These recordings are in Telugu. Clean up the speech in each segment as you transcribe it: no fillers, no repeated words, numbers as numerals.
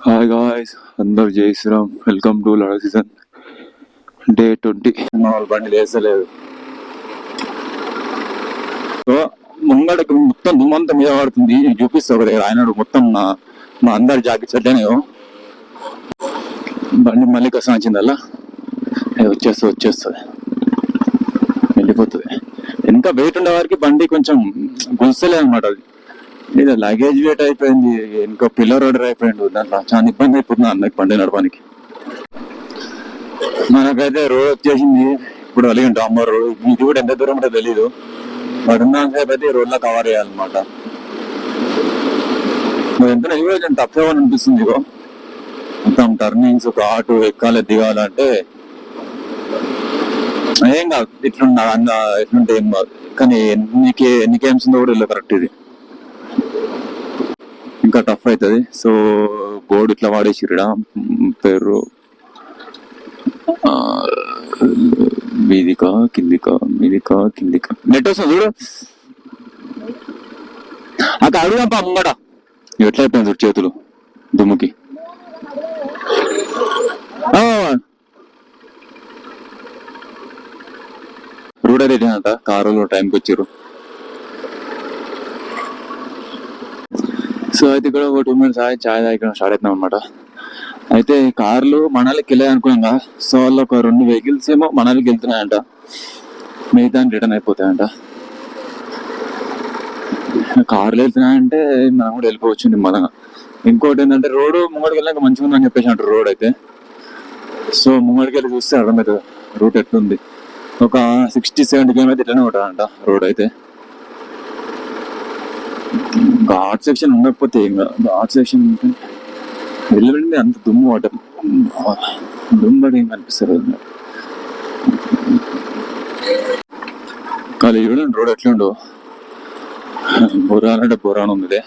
హాయ్ గాయ్స్, అందరు జై శ్రీరామ్. వెల్కమ్ టు లడా సీజన్ డే 20. మా వాళ్ళ బండి లేసలేదు. సో ముంగడకి మొత్తం దుమ్మంతా మీద పడుతుంది. చూపిస్తా ఒక దగ్గర ఆయన మొత్తం మా అందరి జాకెట్స్ అట్లనే బండి మళ్ళీ కసం వచ్చిందల్లా వచ్చేస్తుంది వెళ్ళిపోతుంది. ఇంకా వెయిట్ ఉండే వారికి బండి కొంచెం గుంజలేదు అనమాట. అది ఇది లగేజ్ వెయిట్ అయిపోయింది, ఇంకా పిల్లర్ ఆర్డర్ అయిపోయింది. దాంట్లో చాలా ఇబ్బంది అయిపోతుంది అన్నకి బండి నడపడానికి. మనకైతే రోడ్ వచ్చేసింది ఇప్పుడు, అలాగే డాంబర్ రోడ్. ఇది కూడా ఎంత దూరం ఉంటుందో తెలీదు, బట్ ఉన్నసేపు అయితే రోడ్ లో కవర్ చేయాలన్నమాట. ఎంత కొంచెం తక్కువ అనిపిస్తుంది. ఇగో మొత్తం టర్నింగ్స్, ఒక ఆటో ఎక్కాలి దిగాలంటే ఏం కాదు, ఎట్లుంటే ఏం కాదు. కానీ ఎన్ని గేమ్స్ ఉందో కూడా వెళ్ళదు కరెక్ట్. ఇది ఇంకా టఫ్ అవుతుంది. సో బోర్డు ఇట్లా వాడేసిరా, పేరు మీదికా కిందికా నెట్ వస్తుంది చూడు. అక్కడ అడుగుదాం ముంగడ. ఎట్లా అయిపోయింది చూడు చేతులు దుమ్ముకి. రూట్ అయితే అంట, కారులో టైంకి వచ్చారు. సో అయితే ఇక్కడ ఒక 2 minutes చాయ్ తాగి స్టార్ట్ అవుతున్నాం అనమాట. అయితే కార్లు మనాలికి వెళ్ళాయి అనుకున్నాగా. సో వాళ్ళు ఒక 2 vehicles ఏమో మనాలికి వెళ్తున్నాయంట, మిగతా రిటర్న్ అయిపోతాయంట. కార్లు వెళ్తున్నాయంటే మనం కూడా వెళ్ళిపోవచ్చు నిమ్మలంగా. ఇంకోటి ఏంటంటే రోడ్డు ముంగడికి వెళ్ళాక మంచిగా ఉందని చెప్పేసి అంటారు రోడ్ అయితే. సో ముంగడికి వెళ్ళి చూస్తే అర్థమవుతుంది రూట్ ఎట్లుంది. ఒక 60-70 km ఇట్లనే ఉంటుందంట రోడ్ అయితే. ఘాట్ సెక్షన్ ఉండకపోతే ఇంకా, ఘాట్ సెక్షన్ ఉంటే వెళ్ళి అంత దుమ్ము దుమ్ముబడి ఏం కనిపిస్తారు. కానీ చూడండి రోడ్ ఎట్లుండో. బొరాన్ అంటే బొరాన్ ఉంది,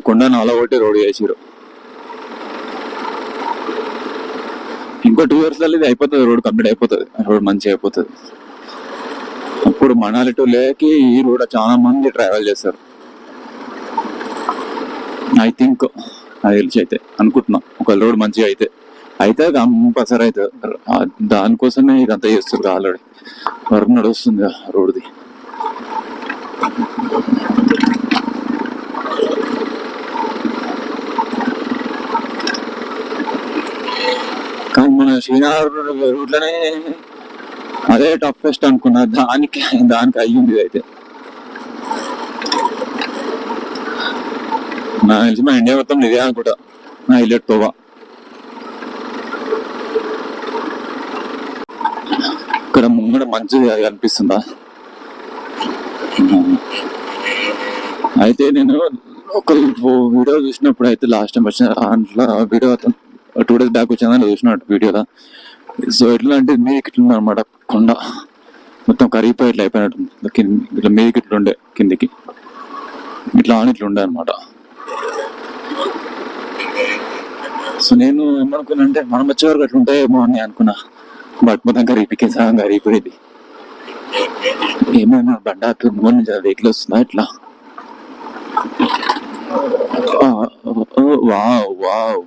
కొండను అలా కొట్టి రోడ్ చేసిరు. ఇంకో 2 years ఇది అయిపోతుంది, రోడ్ కంప్లీట్ అయిపోతుంది, రోడ్ మంచిగా అయిపోతుంది. అప్పుడు మనాలి టు లేకి ఈ రోడ్ చాలా మంది ట్రావెల్ చేస్తారు. ఐ థింక్ అది తెలిసి అయితే అనుకుంటున్నా, ఒక రోడ్ మంచిగా అయితే కంపల్సరీ అవుతుంది. దానికోసమే ఇదంతా చేస్తుంది. ఆల్రెడీ వర్క్ నడుస్తుంది రోడ్ది. కానీ మన శ్రీనగర్ రూట్లోనే అదే టఫెస్ట్ అనుకున్నా, దానికి అయ్యింది అయితే. నాకు తెలిసి మా ఇండియా మొత్తం ఇదే అనుకుంటా, నా హైలైట్ తోవా. ఇక్కడ ముంగడ మంచిగా కనిపిస్తుందా. అయితే నేను ఒక వీడియో చూసినప్పుడు అయితే, లాస్ట్ టైం వచ్చిన దాంట్లో వీడియో 2 days బ్యాక్ వచ్చిన చూసినట్టు వీడియోలో. సో ఎట్లా అంటే మీదకి ఇట్లా అనమాట, కొండ మొత్తం కరిగిపోయి ఇట్లా అయిపోయినట్టు. ఇట్లా మీదకి ఇట్లా ఉండే, కిందికి ఇట్లా అని ఇట్లా ఉండే అనమాట. సో నేను ఏమనుకున్నా అంటే మనం వచ్చే వరకు అట్లా ఉంటాయేమో అని అనుకున్నా, బట్ మొత్తం కరిగిపోయింది. ఏమైనా బండాకు వెహికల్ వస్తుందా ఇట్లా. Wow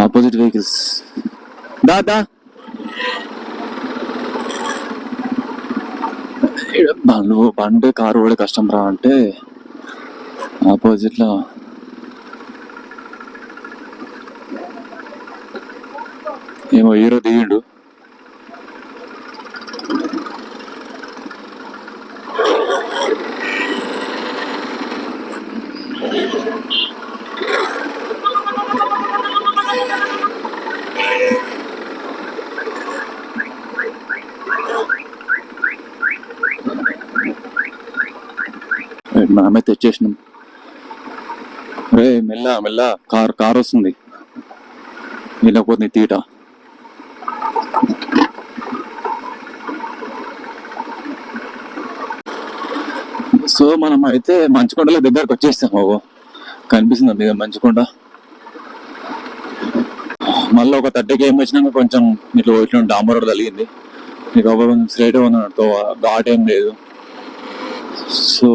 opposite vehicles. దాదా బండి కారు కూడా కష్టం రా అంటే, ఆపోజిట్ లో ఏమో హీరో దిగిండు. మనమే తెచ్చేసినాం. రే మెల్ల కార్ వస్తుంది, వెళ్ళకపోతే తీట. సో మనం అయితే మంచుకొండల దగ్గరకు వచ్చేస్తాము. కనిపిస్తుంది మీద మంచుకొండ. మళ్ళీ ఒక 30 km వచ్చినాక కొంచెం ఇట్లా డాంబర్ రోడ్ తగిలింది. ఇక కొంచెం స్ట్రైట్ ఉన్నట్టు, ఘాట్ ఏం లేదు. సో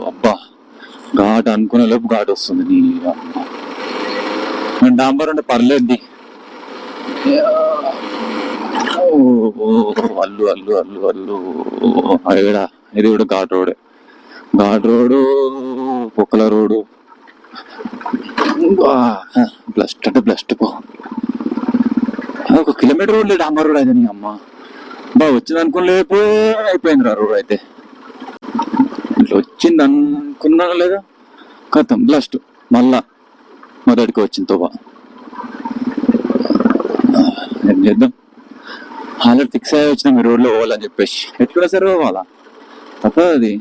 అబ్బా ఘాట్ అనుకునే లోపు ఘాట్ వస్తుంది నీ అమ్మ. డాంబర్ అంటే పర్లేదు. అల్లు అల్లు అల్లు అల్లు అదేడా, ఇది కూడా ఘాట్ రోడ్. ఘాట్ రోడ్, పొక్కల రోడ్డు, బ్లస్ట్ అంటే బ్లస్ట్ పో. 1 కిలోమీటర్ రోడ్ లేదు డాంబర్ రోడ్ అయితే నీ అమ్మ. వచ్చింది అనుకోలేపు అయిపోయింది రా రోడ్ అయితే. ఇట్లా వచ్చింది అనుకున్నా లేదా కథం బ్లస్ట్ మళ్ళా మొదటికి వచ్చింది తోబా. ఏం చేద్దాం, ఆల్రెడీ ఫిక్స్ అయ్యి వచ్చినా మీ రోడ్లో పోవాలని చెప్పేసి. ఎట్లా సరే పోవాలా, తప్పదు అది.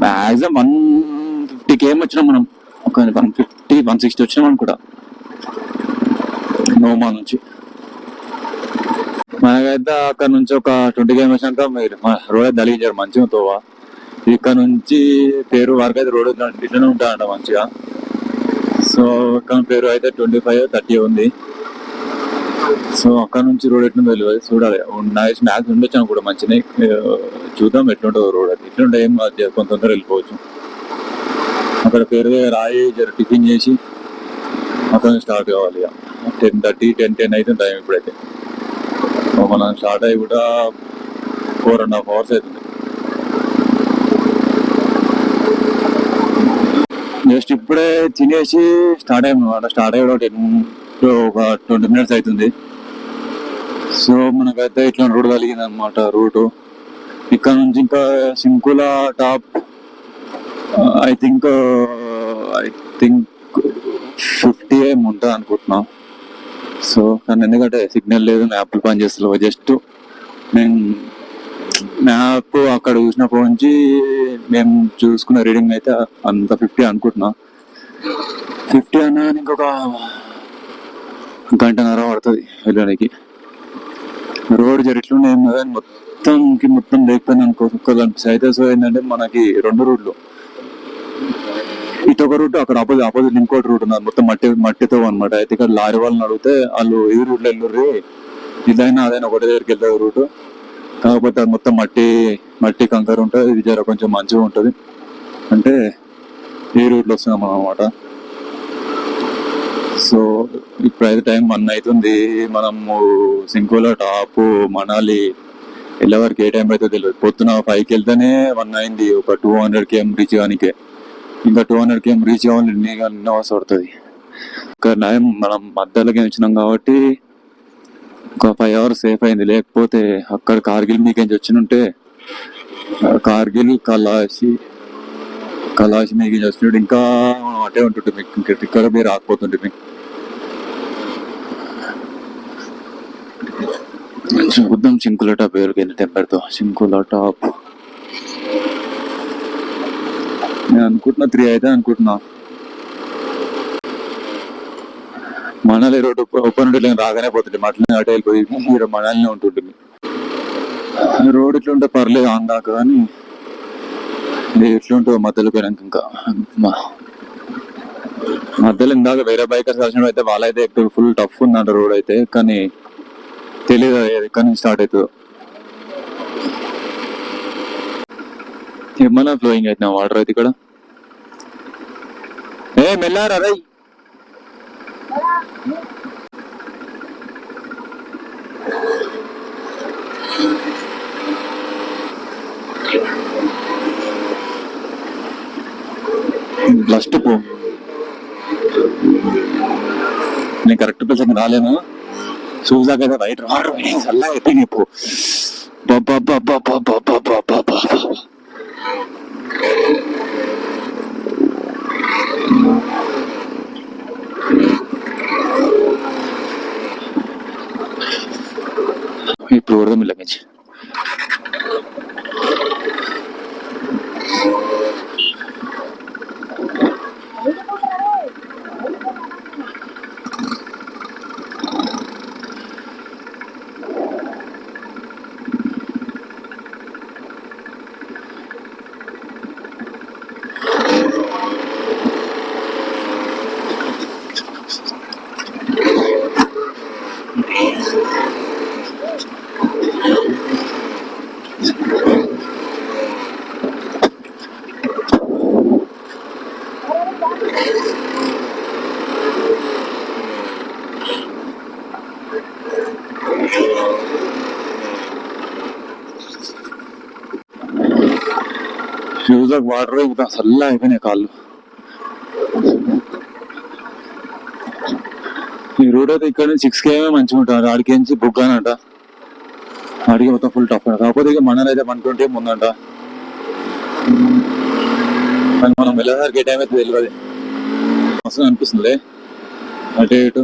మ్యాక్సిమం 150 km వచ్చినాం మనం. ఒక 150, 160 వచ్చినాం అనుకుంటా నోమా నుంచి. మనకైతే అక్కడ నుంచి ఒక 20 km వచ్చినాక మీరు రోడ్ అయితే దలిగించారు మంచిగా తోవా. ఇక్కడ నుంచి పేరు వరకు అయితే రోడ్ ఇట్లనే ఉంటాయంట మంచిగా. సో ఇక్కడ పేరు అయితే 25-30 ఉంది. సో అక్కడ నుంచి రోడ్ ఎట్లా తెలియదు, చూడాలి. మ్యాక్స్ ఉండొచ్చాను కూడా మంచిగా. చూద్దాం ఎట్లుంటుందో రోడ్ అయితే. ఎట్లుంటే ఏం కొంత తొందరగా వెళ్ళిపోవచ్చు. అక్కడ పేరు రాయి టిఫిన్ చేసి అక్కడ స్టార్ట్ కావాలి. 10:30, 10 అయితే టైం ఇప్పుడైతే. మనం స్టార్ట్ అయ్యి కూడా 4.5 hours అవుతుంది. జస్ట్ ఇప్పుడే తినేసి స్టార్ట్ అయ్యామన్నమాట. స్టార్ట్ అయ్యి ఒక 20 minutes అవుతుంది. సో మనకైతే ఇట్లా రోడ్ కలిగింది అనమాట. రూటు ఇక్కడ నుంచి ఇంకా సింకుల టాప్ ఐ థింక్ 50 ఉంటుంది అనుకుంటున్నా. సో కానీ ఎందుకంటే సిగ్నల్ లేదు, మ్యాప్లు పని చేస్తలేవు. జస్ట్ నేను మ్యాప్ అక్కడ చూసినప్పటి నుంచి మేము చూసుకున్న రీడింగ్ అయితే అంత 50 అనుకుంటున్నా. 50 అన్నా ఇంకొక 1.5 గంట పడుతుంది వెళ్ళడానికి. రోడ్ జరిగిట్లుండే ఏం కదా, మొత్తం లేకపోయింది అనుకోవాలనిపిస్తుంది అయితే. సో ఏంటంటే మనకి 2 రూట్లు, ఇటు ఒక రూట్, అక్కడ ఆపోజిట్ ఇంకోటి రూట్ ఉన్నారు. మొత్తం మట్టితో అనమాట. అయితే ఇక్కడ లారీ వాళ్ళని అడిగితే వాళ్ళు ఈ రూట్లో వెళ్ళుర్రి, ఇదైనా అదైనా ఒకటే దగ్గరికి వెళ్తారు రూట్. కాకపోతే అది మొత్తం మట్టి కంకర ఉంటుంది, ఇది జర కొంచెం మంచిగా ఉంటుంది అంటే ఈ రూట్లో వస్తున్నాం అనమాట. సో ఇప్పుడైతే టైం 1 అవుతుంది. మనము సింకోలా టాప్ మనాలి వెళ్ళే వరకు ఏ టైం అయితే తెలియదు. పొద్దున 5కి వెళ్తేనే 1 అయింది. ఒక 200 km రీచ్ కానికే. ఇంకా 200 km రీచ్ కావాలి, ఎన్ని అవర్స్ పడుతుంది. ఇంకా మనం మధ్యలోకి వచ్చినాం కాబట్టి ఒక 5 hours సేఫ్ అయింది. లేకపోతే అక్కడ కార్గిల్ మీకేంచి వచ్చినుంటే, కార్గిల్ కలాసి మీకేంచి వచ్చినట్టు ఇంకా మనం అటే ఉంటుంటే మీకు ఇక్కడ మీరు రాకపోతుంటే మీకు. చూద్దాం సింకుల టాప్ ఎవరికి ఎన్ని టెంపర్తో. సింకుల టాప్ నేను అనుకుంటున్నా 3 అయితే అనుకుంటున్నా. మనాలి రోడ్ ఓపెన్ ఉంటే రాగానే పోతుంది, అట్లనే అటు వెళ్ళిపోయి మీరు మనాలినే ఉంటుంటుంది. రోడ్ ఇట్లుంటే పర్లేదు అందాక, కానీ ఎట్లుంటుందో మధ్యలో పోయినాక. ఇంకా మధ్యలో ఇందాక వేరే బైకర్స్ కలిసిన అయితే వాళ్ళైతే ఎక్కువ ఫుల్ టఫ్ ఉందంట రోడ్ అయితే. కానీ తెలియదు ఎక్కడి నుంచి స్టార్ట్ అవుతుందో. ఏమన్నా ఫ్లోయింగ్ అవుతున్నా వాటర్ అయితే ఇక్కడ. మెల్లారా రై. బ్లస్ట్ పో, నేను కరెక్ట్ ప్లేస్ రాలేను. షూస్ దాకా అయితే రైట్ రాడు, చల్లగా అయితే నీకు. ఇప్పుడు కూడా మిల్లగించి ఫ్యూజ్లోకి వాటర్ ఇంకా చల్లగా అయిపోయినాయి కాళ్ళు. ఈ రోడ్ అయితే ఇక్కడ నుంచి 6 km మంచిగా ఉంటుంది. ఆడికి నుంచి బుగ్గానంట, ఆడికి మొత్తం ఫుల్ టఫ్. కాకపోతే ఇక మనలో అయితే 120 ముందంట. కానీ మనం వెళ్ళేసరికి ఏ టైం అయితే తెలియదు. అసలు అనిపిస్తుంది అటు ఇటు.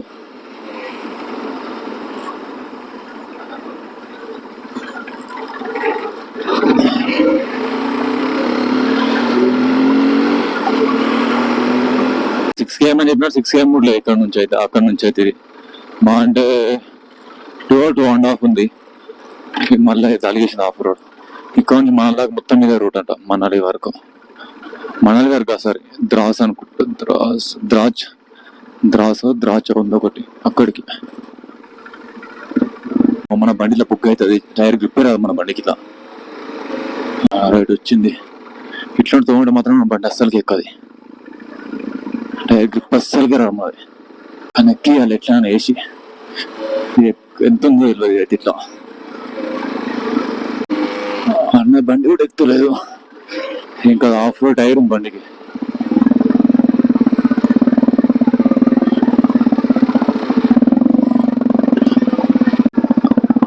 అని చెప్పినట్టు 6 km లేదు ఇక్కడ నుంచి అయితే. అక్కడ నుంచి అయితే ఇది మా అంటే 2.5 ఉంది. మళ్ళీ అయితే అలిగేషన్ ఆఫ్ రోడ్. ఇక్కడ నుంచి మనాలి మొత్తం మీద రూట్ అంట. మనాలి వరకు సారీ ద్రాస్ అనుకుంటా. ద్రాచ్ ఉంది ఒకటి అక్కడికి. మన బండిలో బుక్ అవుతుంది. టైర్ గ్రిప్పే రాదు మన బండికి. ఇట్లా రైట్ వచ్చింది. ఇట్లాంటి తోమంటే మాత్రం మన బండి అస్సలకి ఎక్కది. టైర్ గ్రిప్ అస్సలకి రాదు మాది. కానీ ఎక్కియాలి ఎట్లా అని వేసి. ఎంత ఉందో తెలియదు అయితే. ఇట్లా అన్న బండి కూడా ఎక్కుతలేదు. ఇంకా ఆఫ్ రోడ్ టైర్ బండికి.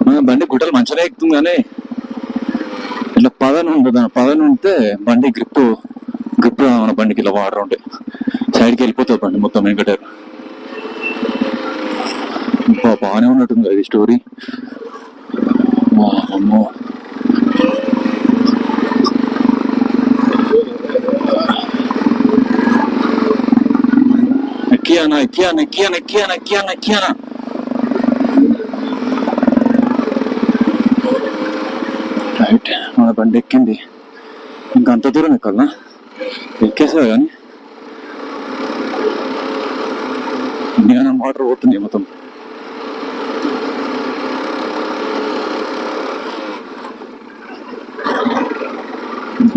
మన బండి గుట్టలు మంచిగా ఎక్కుతుంది కానీ ఇట్లా పదన ఉంటే బండి గ్రిప్ మన బండికి ఇలా వాటర్ ఉంటే సైడ్కి వెళ్ళిపోతుంది బండి మొత్తం వెంకటారు. బాగానే ఉన్నట్టుంది అది స్టోరీ. అమ్మో ఎక్కియానా. రైట్ మన బండి ఎక్కింది. ఇంకా అంత దూరం ఎక్కాలనా? ఎక్కేసా కానీ నేను వాటర్ పోతుంది మొత్తం.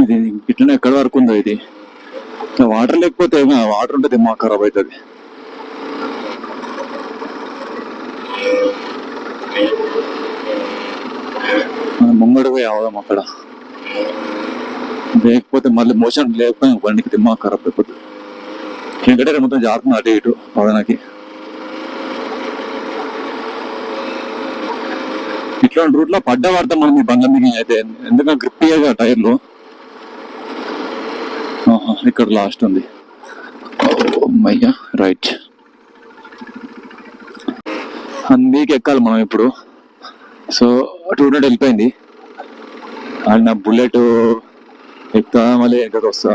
ఇది ఇట్లనే ఎక్కడి వరకు ఉందో ఇది. వాటర్ లేకపోతే వాటర్ ఉంటే దిమాగ్ ఖరాబ్ అవుతుంది. మనం ముంగడు పోయి అవదాం అక్కడ. లేకపోతే మళ్ళీ మోషన్ లేకపోతే బండికి దిమాగ్ ఖరాబ్ అయిపోతుంది. వెంకటేశ్వర మొత్తం జారుతుంది అటు ఇటు పదనకి. ఇట్లాంటి రూట్ లో పడ్డ పడతాం మనం ఈ బండ్ల మీద అయితే. ఎందుకంటే గ్రిప్ ఇయ్యగా టైర్లు. ఇక్కడ లాస్ట్ ఉంది. అమ్మయ్యా రైట్. అందుకే ఎక్కాలి మనం ఇప్పుడు. సో 200 వెళ్ళిపోయింది. అండ్ నా బుల్లెట్ ఎక్కుతా మళ్ళీ ఎక్కడికి వస్తా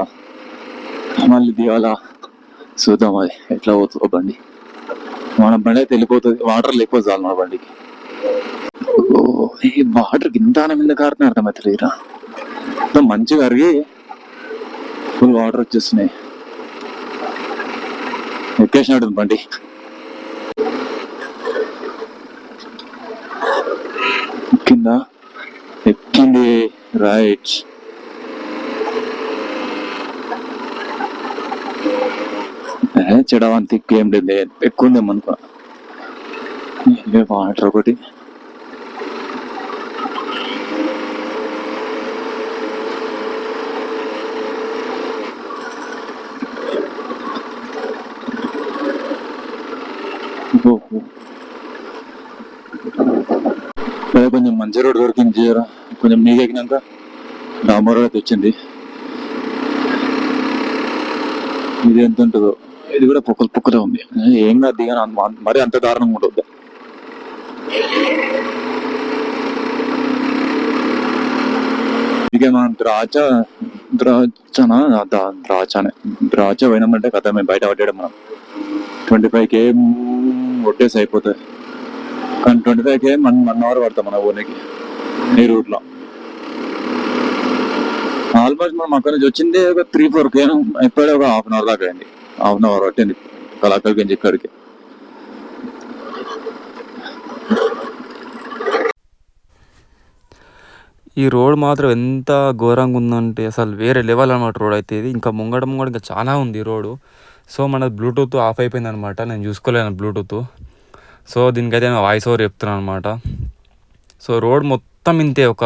మళ్ళీ దిగాలా చూద్దాం అది ఎట్లా పోతుందో బండి. మన బండి అయితే వెళ్ళిపోతుంది. వాటర్ లేకపోతే చాలు మన బండికి. ఈ వాటర్ ఇంత మీద కారుతున్నాయి అర్థమవుతలేదురా. మంచిగా అరిగి ఫుల్ వాటర్ వచ్చేస్తున్నాయి. ఎక్కేసినట్టుంది బండి. ఎక్కింది రైట్. చెడవంత ఎక్కువ ఏం లేదు, ఎక్కువ ఉందేమనుకో. వాటర్ ఒకటి. కొంచెం మంచి రోడ్ దొరికింది చేయరా. కొంచెం నీకెక్కినాక డాంబర్ రోడ్ అయితే వచ్చింది. ఇది ఎంత ఉంటుందో. ఇది కూడా పొక్కలే ఉంది. ఏం కాదు దిగా మరి అంత దారుణంగా ఉంటుంది. ఇక మనం ద్రాచ పోయినామంటే కథ మేము బయట పడ్డాడు. మనం 25K కొట్టేసి అయిపోతాయి. కానీ 25K 1 hour పడతాం మన ఊరికి ఈ రూట్ లో. ఆల్మోస్ట్ మనం అక్కడ నుంచి వచ్చింది ఒక 3-4 km అయిపోయి ఒక 1/2 hour దాకా అయింది. 1/2 hour పట్టింది అక్కడికి నుంచి ఇక్కడికి. ఈ రోడ్ మాత్రం ఎంత ఘోరంగా ఉందంటే అసలు వేరే లెవెల్ అనమాట రోడ్ అయితే. ఇది ఇంకా ముంగడ ఇంకా చాలా ఉంది రోడ్డు. సో మన బ్లూటూత్ ఆఫ్ అయిపోయింది అనమాట. నేను చూసుకోలేను బ్లూటూత్. సో దీనికైతే నేను వాయిస్ ఓవర్ చెప్తున్నాను అనమాట. సో రోడ్ మొత్తం ఇంతే. ఒక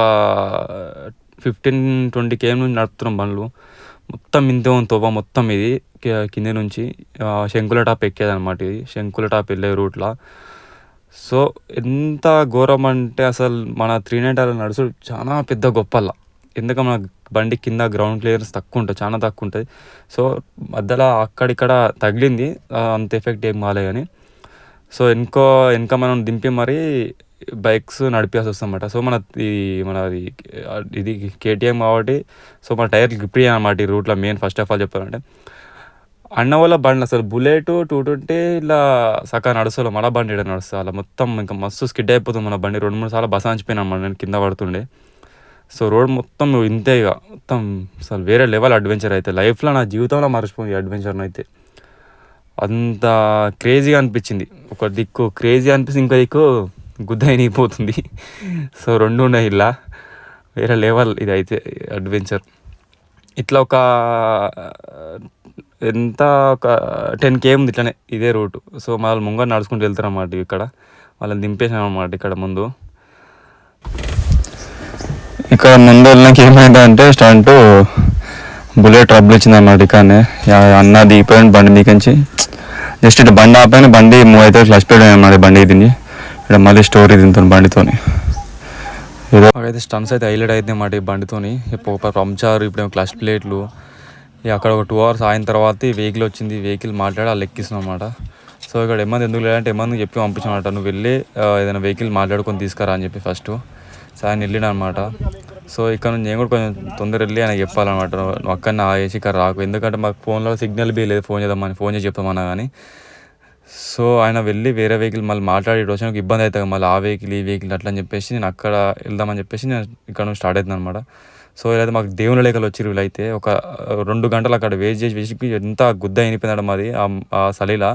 15-20 km నుంచి నడుపుతున్నాం బండ్లు. మొత్తం ఇంతే ఉంది తోవ మొత్తం. ఇది కింద నుంచి శంకుల టాప్ ఎక్కేదనమాట. ఇది శంకుల టాప్ వెళ్ళే రూట్లో. సో ఎంత ఘోరం అంటే అసలు మన 390 నడుచుడు చాలా పెద్ద గొప్పల్లా. ఎందుకంటే మన బండి కింద గ్రౌండ్ క్లియరెన్స్ తక్కువ ఉంటుంది, చాలా తక్కువ ఉంటుంది. సో మధ్యలో అక్కడిక్కడ తగిలింది, అంత ఎఫెక్ట్ ఏం కాలే కానీ. సో వెనక మనం దింపి మరీ బైక్స్ నడిపేసి వస్తామన్నమాట. సో మనది ఇది కేటీఎం కాబట్టి సో మన టైర్లు గ్రిప్ అనమాట ఈ రూట్లో. మెయిన్ ఫస్ట్ ఆఫ్ ఆల్ చెప్పాలంటే అన్న వాళ్ళ బండి అసలు బుల్లెట్ 220 ఇలా సకా నడుస్తాలో మన బండి ఇక్కడ నడుస్తా అలా మొత్తం ఇంకా మస్తు స్కిడ్ అయిపోతుంది మన బండి. 2-3 సార్లు బస్ అంచిపోయినా అన్నమాట నేను కింద పడుతుండే. సో రోడ్ మొత్తం ఇంతే ఇక మొత్తం అసలు వేరే లెవెల్ అడ్వెంచర్ అయితే. లైఫ్లో నా జీవితంలో మర్చిపోయింది ఈ అడ్వెంచర్ని అయితే. అంత క్రేజీగా అనిపించింది. ఒక దిక్కు క్రేజీ అనిపిస్తుంది, ఇంకో దిక్కు గుద్ద అయిపోతుంది. సో 2 ఉన్నాయి ఇలా, వేరే లెవెల్ ఇది అయితే అడ్వెంచర్. ఇట్లా ఒక 10 km ఉంది ఇట్లానే ఇదే రూటు. సో వాళ్ళు ముంగర నడుచుకుంటూ వెళ్తారు అన్నమాట. ఇక్కడ వాళ్ళని దింపేసాం అన్నమాట. ఇక్కడ ముందు వెళ్ళినాక ఏమైందంటే స్టంట్ బుల్లెట్ ట్రబుల్ ఇచ్చింది అన్నమాట. ఇక్కడనే అన్న దిగిపోయాను బండి మీకంచి. జస్ట్ ఇటు బండి ఆపాను, బండి మూవ్ అయితే క్లచ్ ప్లేట్ అన్నమాట బండి తిని. ఇక్కడ మళ్ళీ స్టోరీ తింటాను బండితోని. ఏదో అయితే స్టన్స్ అయితే హైలైట్ అవుతుంది అన్నమాట ఈ బండితోని. ఇప్పుడు పంచారు, ఇప్పుడు క్లచ్ ప్లేట్లు. అక్కడ ఒక 2 hours అయిన తర్వాత ఈ వెహికల్ వచ్చింది. వెహికల్ మాట్లాడి వాళ్ళు ఎక్కిస్తున్నాం అన్నమాట. సో ఇక్కడ ఎమ్మంది ఎందుకు లేదంటే ఎమ్మంది చెప్పి పంపించామన్నమాట. నువ్వు వెళ్ళి ఏదైనా వెహికల్ మాట్లాడుకొని తీసుకురా అని చెప్పి ఫస్ట్. సో ఆయన వెళ్ళిన అనమాట. సో ఇక్కడ నుంచి నేను కూడా కొంచెం తొందర వెళ్ళి ఆయన చెప్పాలన్నమాట, నువ్వు అక్కడనే ఆగేసి ఇక్కడ రాకు. ఎందుకంటే మాకు ఫోన్లో సిగ్నల్ బీ లేదు, ఫోన్ చేద్దామని ఫోన్ చేసి చెప్తామన్నా కానీ. సో ఆయన వెళ్ళి వేరే వెహికల్ మళ్ళీ మాట్లాడి వచ్చి నాకు ఇబ్బంది అవుతుంది మళ్ళీ ఆ వెహికల్ ఈ వెహికల్ అట్లా అని చెప్పేసి నేను అక్కడ వెళ్దామని చెప్పేసి నేను ఇక్కడ నుంచి స్టార్ట్ అవుతుంది అనమాట. సో ఇలా మాకు దేవుని లేఖలు వచ్చి వీళ్ళైతే ఒక 2 గంటలు అక్కడ వెయిట్ చేసి ఎంత గుద్ద అయిపోయిందట మాది ఆ చలిలా.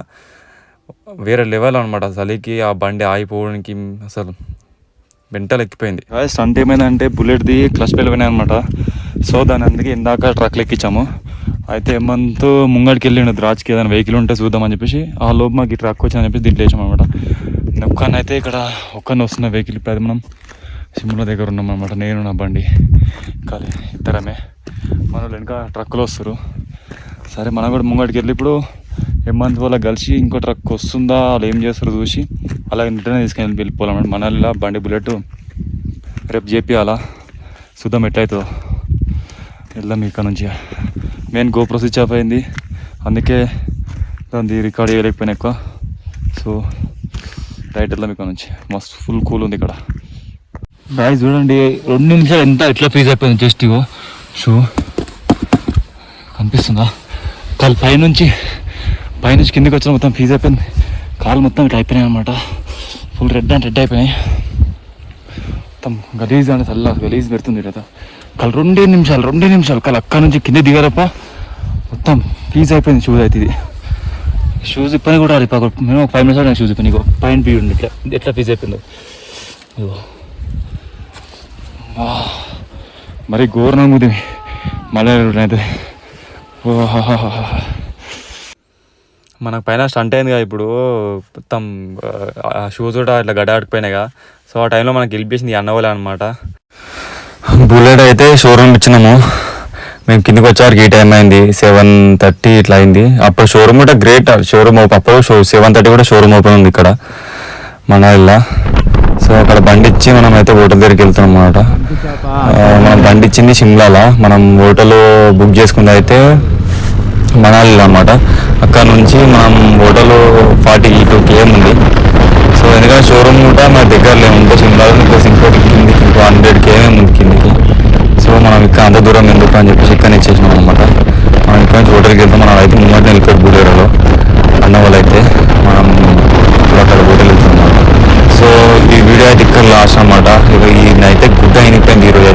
వేరే లెవెల్ అనమాట చలికి. ఆ బండి ఆగిపోవడానికి అసలు వెంటలు ఎక్కిపోయింది. స్టంట్ ఏమైందంటే బుల్లెట్ది క్లచ్ వెళ్ళిపోయినాయి అనమాట. సో దాని అందుకే ఇందాక ట్రక్లు ఎక్కించాము. అయితే ఏమంతూ ముంగడికి వెళ్ళిండు ద్రాజ్కి ఏదైనా వెహికల్ ఉంటే చూద్దామని చెప్పేసి. ఆ లోపు మాకు ఈ ట్రక్ వచ్చిందని చెప్పేసి దీంట్లో వేసాం అనమాట. ఒక్కనైతే ఇక్కడ ఒక్కరిని వస్తున్న వెహికల్. ఇప్పుడు అది మనం సిమ్లా దగ్గర ఉన్నాం అనమాట. నేను నా బండి కానీ ఇద్దరమే. మన వెనక ట్రక్కులు వస్తారు. సరే మనం కూడా ముంగడికి వెళ్ళి ఇప్పుడు ఎమ్మంత్ వాళ్ళ కలిసి ఇంకో ట్రక్ వస్తుందా వాళ్ళు ఏం చేస్తారో చూసి అలాగే ఇంటనే తీసుకెళ్ళి వెళ్ళిపోవాలన్నమాట. మన ఇలా బండి బుల్లెట్ రేపు చేపియాలా, చూద్దాం ఎట్లయితుందో. వెళ్దాం ఇక్కడ నుంచి. మెయిన్ గోప్రో స్విచ్ ఆఫ్ అయింది, అందుకే దాన్ని రికార్డ్ చేయలేకపోయినా ఎక్కువ. సో రైట్ వెళ్దాం ఇక్కడ నుంచి. మస్తు ఫుల్ కూల్ ఉంది ఇక్కడ. గాయస్ చూడండి 2 నిమిషాలు ఎంత ఎట్లా ఫ్రీజ్ అయిపోయింది. జస్ట్ ఇగో షూ కనిపిస్తుందా, కాలు పైనుంచి కిందకి వచ్చిన మొత్తం ఫ్రీజ్ అయిపోయింది. కాలు మొత్తం ఇట్లా అయిపోయినాయి అనమాట. ఫుల్ రెడ్ అయిపోయినాయి మొత్తం. గలీజ్ అంటే చల్ల గలీజ్ పెడుతుంది కదా. కాలు 2 నిమిషాలు కాలు అక్కడ నుంచి కింద దిగారప్ప మొత్తం ఫ్రీజ్ అయిపోయింది. షూస్ అయితే ఇది షూస్ ఇప్పని కూడా మేము 5 minutes షూస్ ఇప్పని పైన పీ ఉండి ఎట్లా ఫ్రీజ్ అయిపోయిందో. మరి ఘోరంగా ఉంది మళ్ళీ అయితే. మనకు పైన స్టంట్ అయింది కదా ఇప్పుడు మొత్తం. షూస్ కూడా ఇట్లా గడ్డాడిపోయినాయిగా. సో ఆ టైంలో మనకి గెలిపేసింది అన్నవాళ్ళే అనమాట. బుల్లెట్ అయితే షోరూమ్ ఇచ్చినాము. మేము కిందకి వచ్చేవారికి ఈ టైం అయింది 7:30 ఇట్లా అయింది. అప్పుడు షోరూమ్ కూడా గ్రేట్. షోరూమ్ అప్పుడు 7:30 కూడా షోరూమ్ ఓపెన్ ఉంది ఇక్కడ మన ఇలా. సో అక్కడ బండి ఇచ్చి మనం అయితే హోటల్ దగ్గరికి వెళ్తాం అన్నమాట. మనం బండి ఇచ్చింది షిమ్లాలో, మనం హోటల్ బుక్ చేసుకుంది అయితే మనాలిలో అన్నమాట. అక్కడ నుంచి మనం హోటల్ 42 km ఉంది. సో ఎందుకంటే షోరూమ్ కూడా మన దగ్గరలో ఉంటే షిమ్లాలో ఇంకోటి కిందికి 100 km ఉంది కిందికి. సో మనం ఇక్కడ అంత దూరం ఎందుకు అని చెప్పేసి ఇక్కడ ఇచ్చేసినాం అనమాట. మనం ఇక్కడ నుంచి హోటల్కి వెళ్తాం. మనం అయితే ముంగట వెళ్ళిపోయారు బులేరోలో అన్న వాళ్ళు అయితే. మనం ఇప్పుడు అక్కడ హోటల్ వెళ్తాం అన్నమాట. సో ఈ వీడియో అయితే ఇక్కడ లాస్ట్ అనమాట. ఈయనైతే గుడ్ అయిపోయింది ఈరోజు